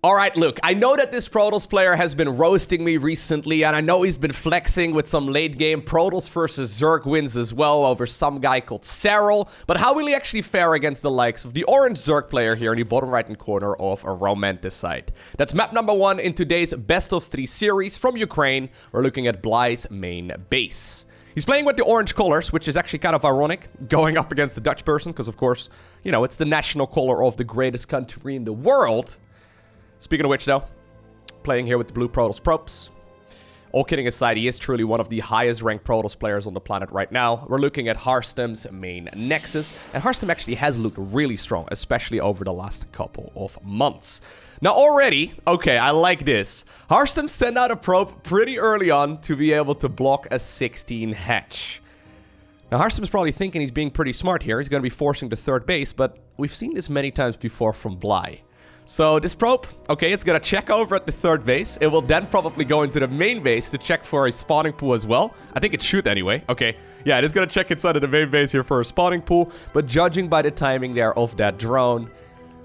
Alright, look, I know that this Protoss player has been roasting me recently, and I know he's been flexing with some late game Protoss versus Zerg wins as well over some guy called Cyril, but how will he actually fare against the likes of the orange Zerg player here in the bottom right hand corner of a Romanticide? That's map number 1 in today's best of 3 series from Ukraine. We're looking at Bly's main base. He's playing with the orange colors, which is actually kind of ironic, going up against the Dutch person, because of course, you know, it's the national color of the greatest country in the world. Speaking of which, though, playing here with the blue Protoss probes. All kidding aside, he is truly one of the highest ranked Protoss players on the planet right now. We're looking at Harstem's main Nexus, and Harstem actually has looked really strong, especially over the last couple of months. Now already, okay, I like this. Harstem sent out a probe pretty early on to be able to block a 16 hatch. Now Harstem's probably thinking he's being pretty smart here. He's going to be forcing the third base, but we've seen this many times before from Bly. So this probe, okay, it's going to check over at the third base. It will then probably go into the main base to check for a spawning pool as well. I think it should anyway. Okay, yeah, it is going to check inside of the main base here for a spawning pool. But judging by the timing there of that drone,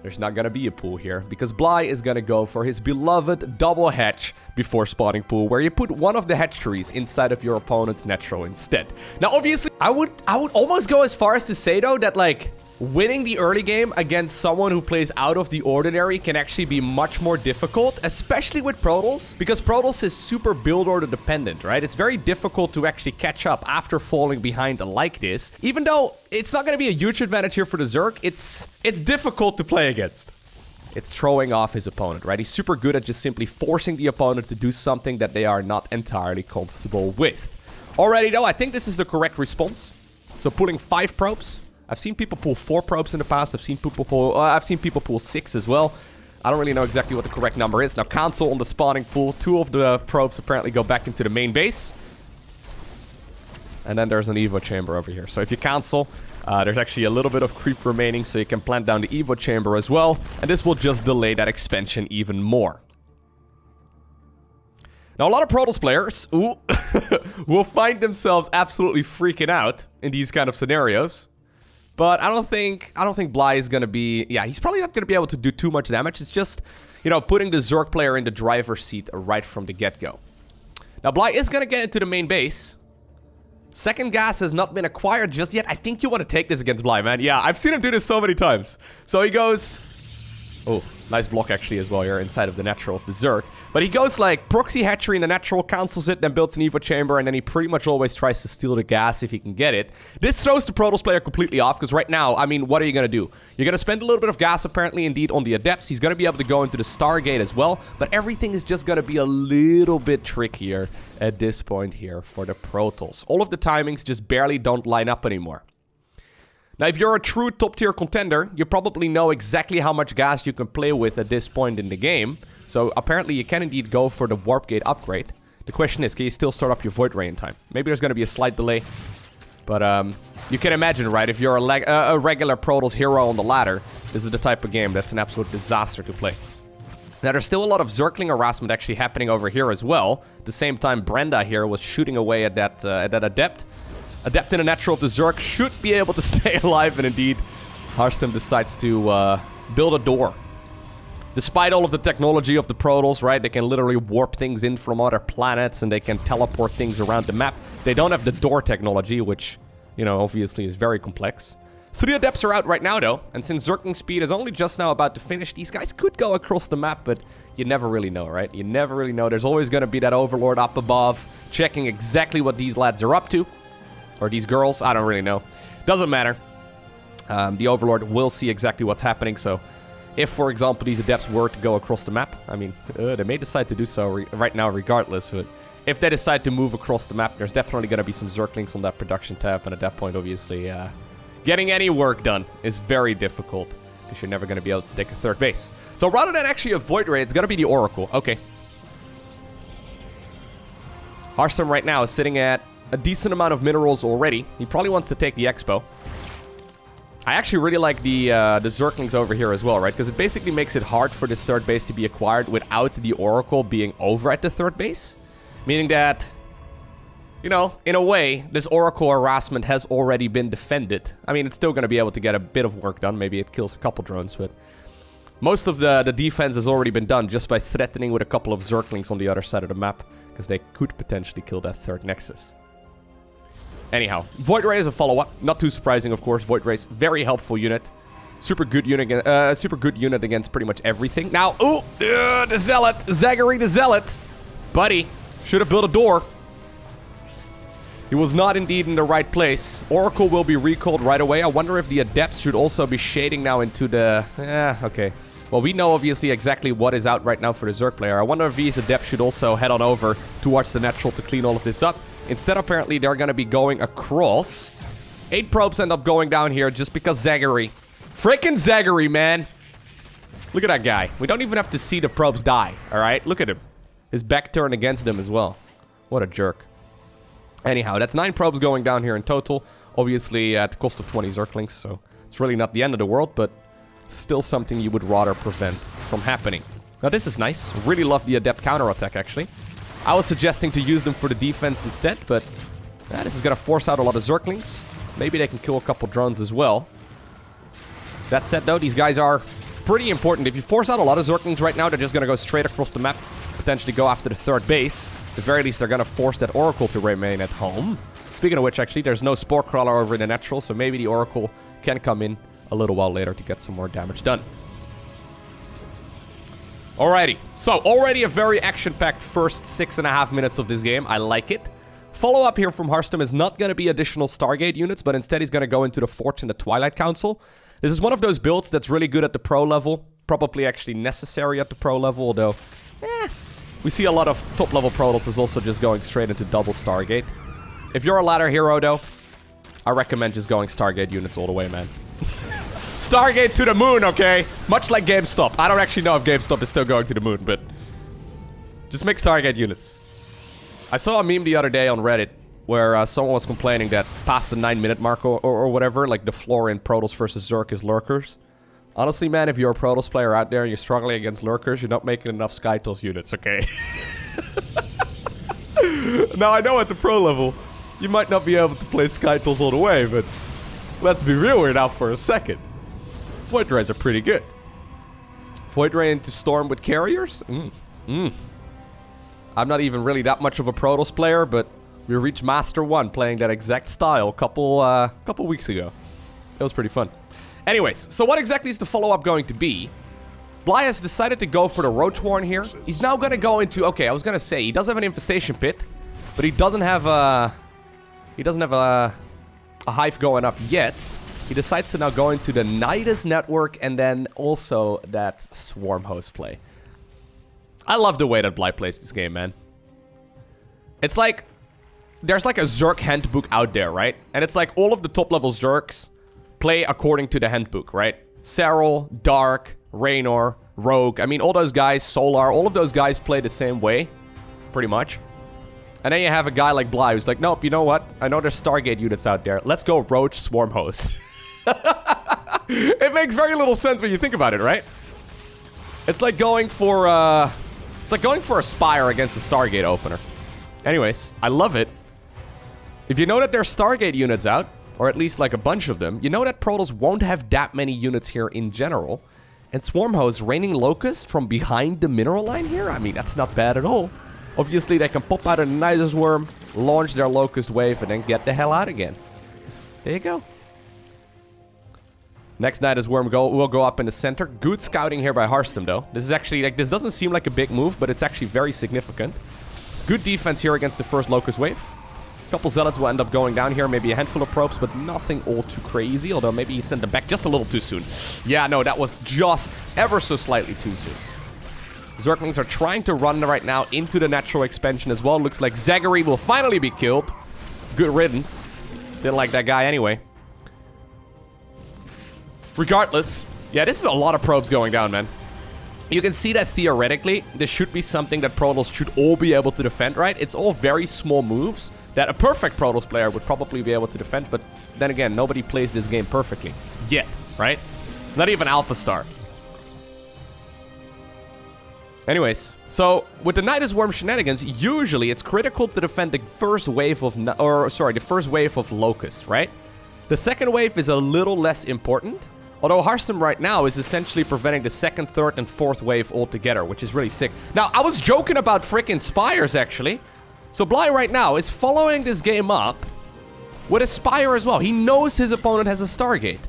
there's not going to be a pool here, because Bly is going to go for his beloved double hatch before spawning pool, where you put one of the hatch trees inside of your opponent's natural instead. Now, obviously, I would almost go as far as to say, though, that, like, winning the early game against someone who plays out of the ordinary can actually be much more difficult, especially with Protoss, because Protoss is super build order dependent, right? It's very difficult to actually catch up after falling behind like this. Even though it's not going to be a huge advantage here for the Zerg, it's difficult to play against. It's throwing off his opponent, right? He's super good at just simply forcing the opponent to do something that they are not entirely comfortable with. Already, though, I think this is the correct response. So pulling 5 probes. I've seen people pull 4 probes in the past. I've seen people pull 6 as well. I don't really know exactly what the correct number is. Now, cancel on the spawning pool. 2 of the probes apparently go back into the main base. And then there's an Evo chamber over here. So if you cancel, there's actually a little bit of creep remaining, so you can plant down the Evo chamber as well. And this will just delay that expansion even more. Now, a lot of Protoss players will find themselves absolutely freaking out in these kind of scenarios. But I don't think Bly is going to be... Yeah, he's probably not going to be able to do too much damage. It's just, you know, putting the Zerg player in the driver's seat right from the get-go. Now, Bly is going to get into the main base. Second gas has not been acquired just yet. I think you want to take this against Bly, man. Yeah, I've seen him do this so many times. So he goes... Oh, nice block actually as well here inside of the natural of the Zerg. But he goes like proxy hatchery in the natural, cancels it, then builds an Evo chamber, and then he pretty much always tries to steal the gas if he can get it. This throws the Protoss player completely off, because right now, I mean, what are you going to do? You're going to spend a little bit of gas apparently indeed on the Adepts. He's going to be able to go into the Stargate as well, but everything is just going to be a little bit trickier at this point here for the Protoss. All of the timings just barely don't line up anymore. Now, if you're a true top-tier contender, you probably know exactly how much gas you can play with at this point in the game. So, apparently, you can indeed go for the Warp Gate upgrade. The question is, can you still start up your Void Ray in time? Maybe there's going to be a slight delay. But, you can imagine, right? If you're a regular Protoss hero on the ladder, this is the type of game that's an absolute disaster to play. Now, there's still a lot of Zergling harassment actually happening over here as well. At the same time, Brenda here was shooting away at that Adept. Adept in the natural of the Zerg should be able to stay alive, and indeed, Harstem decides to build a door. Despite all of the technology of the Protoss, right, they can literally warp things in from other planets, and they can teleport things around the map. They don't have the door technology, which, you know, obviously is very complex. 3 Adepts are out right now, though, and since Zergling speed is only just now about to finish, these guys could go across the map, but you never really know, right? You never really know. There's always going to be that Overlord up above, checking exactly what these lads are up to. Or these girls, I don't really know. Doesn't matter. The Overlord will see exactly what's happening, so if, for example, these Adepts were to go across the map, I mean, they may decide to do so right now regardless, but if they decide to move across the map, there's definitely going to be some Zerglings on that production tab, and at that point, obviously, getting any work done is very difficult, because you're never going to be able to take a third base. So rather than actually a Void Ray, it's going to be the Oracle. Okay. Harstem right now is sitting at a decent amount of minerals already. He probably wants to take the Expo. I actually really like the Zerglings over here as well, right? Because it basically makes it hard for this third base to be acquired without the Oracle being over at the third base. Meaning that, you know, in a way, this Oracle harassment has already been defended. I mean, it's still going to be able to get a bit of work done. Maybe it kills a couple drones, but Most of the defense has already been done just by threatening with a couple of Zerglings on the other side of the map, because they could potentially kill that third Nexus. Anyhow, Void Ray is a follow-up. Not too surprising, of course. Void Ray's very helpful unit. Super good unit against pretty much everything. Now, ooh, the Zealot. Zaggery the Zealot. Buddy, should have built a door. He was not indeed in the right place. Oracle will be recalled right away. I wonder if the Adepts should also be shading now into the... okay. Well, we know obviously exactly what is out right now for the Zerg player. I wonder if these Adepts should also head on over towards the Natural to clean all of this up. Instead, apparently, they're going to be going across. 8 probes end up going down here just because Zaggery. Frickin' Zaggery, man. Look at that guy. We don't even have to see the probes die, all right? Look at him. His back turned against them as well. What a jerk. Anyhow, that's 9 probes going down here in total. Obviously, at the cost of 20 Zerglings, so it's really not the end of the world, but still something you would rather prevent from happening. Now, this is nice. Really love the Adept counterattack, actually. I was suggesting to use them for the defense instead, but this is going to force out a lot of Zerglings. Maybe they can kill a couple drones as well. That said, though, these guys are pretty important. If you force out a lot of Zerglings right now, they're just going to go straight across the map, potentially go after the third base. At the very least, they're going to force that Oracle to remain at home. Speaking of which, actually, there's no Spore Crawler over in the Natural, so maybe the Oracle can come in a little while later to get some more damage done. Alrighty, so already a very action-packed first 6.5 minutes of this game. I like it. Follow-up here from Harstem is not going to be additional Stargate units, but instead he's going to go into the Forge and the Twilight Council. This is one of those builds that's really good at the pro level. Probably actually necessary at the pro level, although... we see a lot of top-level Protoss also just going straight into double Stargate. If you're a ladder hero, though, I recommend just going Stargate units all the way, man. Stargate to the moon, okay? Much like GameStop. I don't actually know if GameStop is still going to the moon, but... just make Stargate units. I saw a meme the other day on Reddit where someone was complaining that past the 9-minute mark or whatever, like the floor in Protoss versus Zerg is Lurkers. Honestly, man, if you're a Protoss player out there and you're struggling against Lurkers, you're not making enough Skytools units, okay? Now, I know at the pro level, you might not be able to play Skytools all the way, but let's be real here now for a second. Void Rays are pretty good. Void Ray into Storm with carriers? I'm not even really that much of a Protoss player, but we reached Master 1 playing that exact style a couple weeks ago. It was pretty fun. Anyways, so what exactly is the follow-up going to be? Bly has decided to go for the Roach Warren here. He's now going to go into... okay, I was going to say, he does have an Infestation Pit, but he doesn't have a... a Hive going up yet. He decides to now go into the Nidus network and then also that Swarm Host play. I love the way that Bly plays this game, man. It's like... there's like a Zerg handbook out there, right? And it's like all of the top-level Zergs play according to the handbook, right? Serral, Dark, Raynor, Rogue. I mean, all those guys, Solar, all of those guys play the same way. Pretty much. And then you have a guy like Bly who's like, nope, you know what? I know there's Stargate units out there. Let's go Roach Swarm Host. It makes very little sense when you think about it, right? It's like going for a Spire against a Stargate opener. Anyways, I love it. If you know that there's Stargate units out, or at least like a bunch of them, you know that Protoss won't have that many units here in general. And Swarm Host raining Locust from behind the mineral line here? I mean, that's not bad at all. Obviously, they can pop out a Nidus Worm, launch their Locust Wave, and then get the hell out again. There you go. Next Nidus Worm will go up in the center. Good scouting here by Harstem, though. This is actually, like, this doesn't seem like a big move, but it's actually very significant. Good defense here against the first Locust Wave. A couple Zealots will end up going down here, maybe a handful of probes, but nothing all too crazy, although maybe he sent them back just a little too soon. Yeah, no, that was just ever so slightly too soon. Zerglings are trying to run right now into the natural expansion as well. Looks like Zaggery will finally be killed. Good riddance. Didn't like that guy anyway. Regardless, yeah, this is a lot of probes going down, man. You can see that theoretically, this should be something that Protoss should all be able to defend, right? It's all very small moves that a perfect Protoss player would probably be able to defend, but then again, nobody plays this game perfectly. Yet, right? Not even Alpha Star. Anyways, so with the Nidus Worm shenanigans, usually it's critical to defend the first wave of... the first wave of Locusts, right? The second wave is a little less important. Although Harstem right now is essentially preventing the second, third, and fourth wave altogether, which is really sick. Now, I was joking about freaking Spires, actually. So Bly right now is following this game up with a Spire as well. He knows his opponent has a Stargate.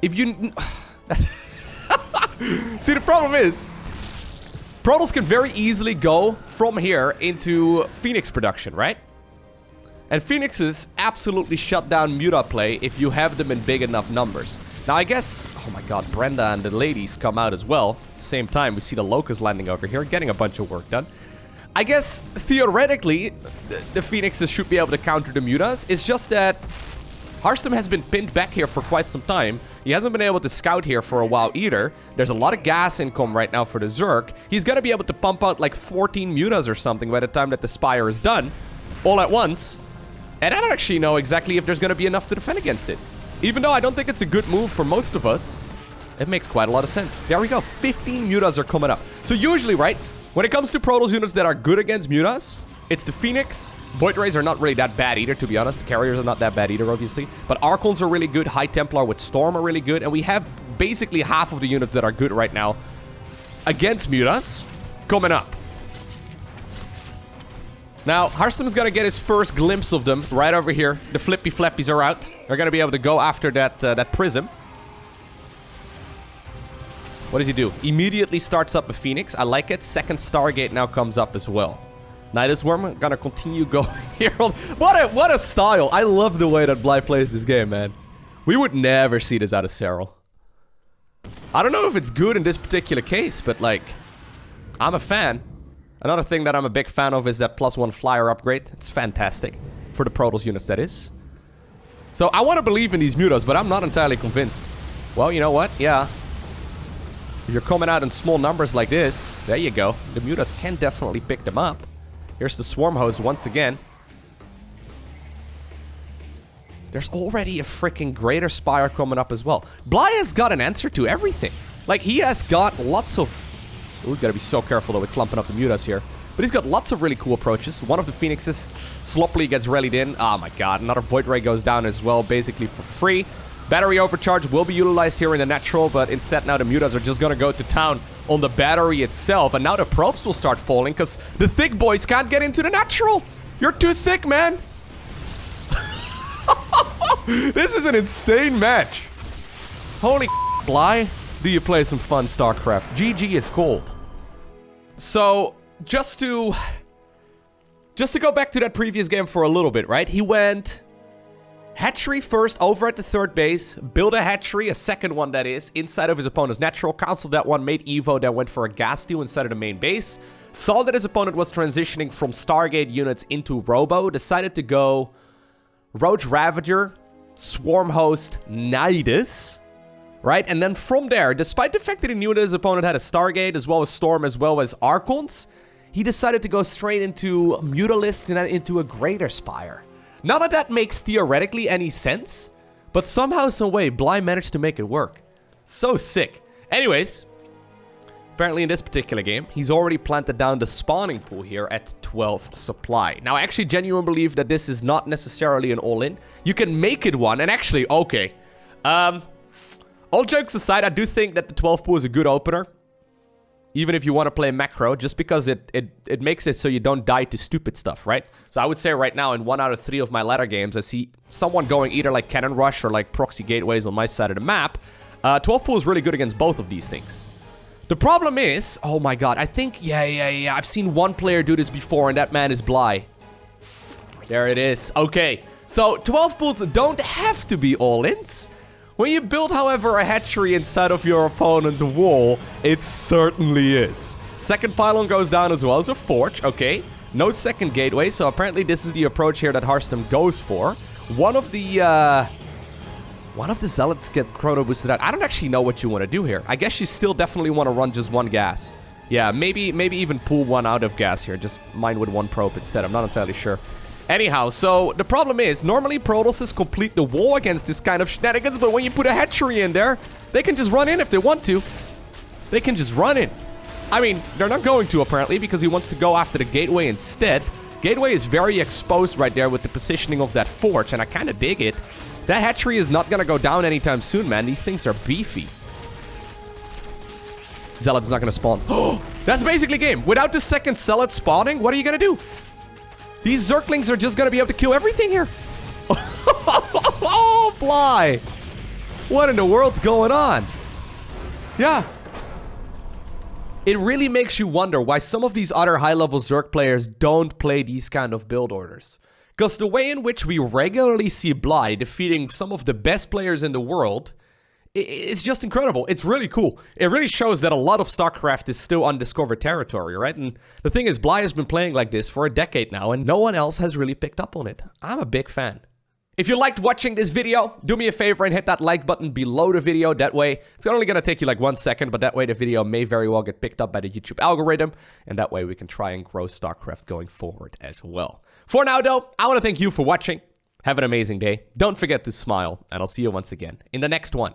If you... See, the problem is, Protoss can very easily go from here into Phoenix production, right? And Phoenixes absolutely shut down Muta play if you have them in big enough numbers. Now, I guess... Oh my god, Brenda and the ladies come out as well. At the same time, we see the Locust landing over here, getting a bunch of work done. I guess, theoretically, the Phoenixes should be able to counter the Mutas. It's just that Harstem has been pinned back here for quite some time. He hasn't been able to scout here for a while either. There's a lot of gas income right now for the Zerg. He's gonna be able to pump out like 14 Mutas or something by the time that the Spire is done. All at once. And I don't actually know exactly if there's gonna be enough to defend against it. Even though I don't think it's a good move for most of us, it makes quite a lot of sense. There we go. 15 Mutas are coming up. So usually, right, when it comes to Protoss units that are good against Mutas, it's the Phoenix. Void Rays are not really that bad either, to be honest. The Carriers are not that bad either, obviously. But Archons are really good. High Templar with Storm are really good. And we have basically half of the units that are good right now against Mutas coming up. Now, Harstem is going to get his first glimpse of them right over here. The Flippy Flappies are out. They're going to be able to go after that Prism. What does he do? Immediately starts up a Phoenix. I like it. Second Stargate now comes up as well. Nidus Worm gonna continue going here. What a style. I love the way that Bly plays this game, man. We would never see this out of Serral. I don't know if it's good in this particular case, but like, I'm a fan. Another thing that I'm a big fan of is that +1 flyer upgrade. It's fantastic. For the Protoss units, that is. So I want to believe in these Mutas, but I'm not entirely convinced. Well, you know what? Yeah. If you're coming out in small numbers like this, there you go. The Mutas can definitely pick them up. Here's the Swarm Host once again. There's already a freaking Greater Spire coming up as well. Bly has got an answer to everything. Like, he has got lots of... Ooh, we gotta be so careful though with clumping up the Mutas here. But he's got lots of really cool approaches. One of the Phoenixes sloppily gets rallied in. Oh my god, another Void Ray goes down as well, basically for free. Battery overcharge will be utilized here in the natural, but instead now the Mutas are just gonna go to town on the battery itself. And now the probes will start falling because the thick boys can't get into the natural. You're too thick, man. This is an insane match. Holy Bly, do you play some fun StarCraft? GG is cold. So, just to go back to that previous game for a little bit, right? He went hatchery first over at the third base, build a hatchery, a second one that is, inside of his opponent's natural, canceled that one, made Evo, then went for a gas steal inside of the main base, saw that his opponent was transitioning from Stargate units into Robo, decided to go Roach Ravager, Swarm Host, Nidus, right? And then from there, despite the fact that he knew that his opponent had a Stargate, as well as Storm, as well as Archons, he decided to go straight into Mutalisk and then into a Greater Spire. None of that makes theoretically any sense, but somehow, some way, Bly managed to make it work. So sick. Anyways, apparently in this particular game, he's already planted down the spawning pool here at 12 supply. Now, I actually genuinely believe that this is not necessarily an all-in. You can make it one, and actually, okay. All jokes aside, I do think that the 12 pool is a good opener. Even if you want to play macro, just because it makes it so you don't die to stupid stuff, right? So I would say right now, in 1 out of 3 of my ladder games, I see someone going either like Cannon Rush or like Proxy Gateways on my side of the map. 12 pool is really good against both of these things. The problem is, oh my god, I think, yeah, I've seen one player do this before, and that man is Bly. There it is. Okay, so 12 pools don't have to be all-ins. When you build, however, a hatchery inside of your opponent's wall, it certainly is. Second pylon goes down as well as a forge, okay. No second gateway, so apparently this is the approach here that Harstem goes for. One of the Zealots get chrono boosted out. I don't actually know what you want to do here. I guess you still definitely want to run just one gas. Yeah, maybe even pull one out of gas here. Just mine with one probe instead. I'm not entirely sure. Anyhow, so the problem is, normally Protosses complete the wall against this kind of shenanigans, but when you put a hatchery in there, they can just run in if they want to. They can just run in. I mean, they're not going to, apparently, because he wants to go after the gateway instead. Gateway is very exposed right there with the positioning of that forge, and I kind of dig it. That hatchery is not gonna go down anytime soon, man. These things are beefy. Zealot's not gonna spawn. Oh, that's basically game. Without the second Zealot spawning, what are you gonna do? These Zerglings are just gonna be able to kill everything here. Oh, Bly. What in the world's going on? Yeah. It really makes you wonder why some of these other high-level Zerg players don't play these kind of build orders. Because the way in which we regularly see Bly defeating some of the best players in the world, it's just incredible. It's really cool. It really shows that a lot of StarCraft is still undiscovered territory, right? And the thing is, Bly has been playing like this for a decade now, and no one else has really picked up on it. I'm a big fan. If you liked watching this video, do me a favor and hit that like button below the video. That way, it's only going to take you like 1 second, but that way the video may very well get picked up by the YouTube algorithm, and that way we can try and grow StarCraft going forward as well. For now, though, I want to thank you for watching. Have an amazing day. Don't forget to smile, and I'll see you once again in the next one.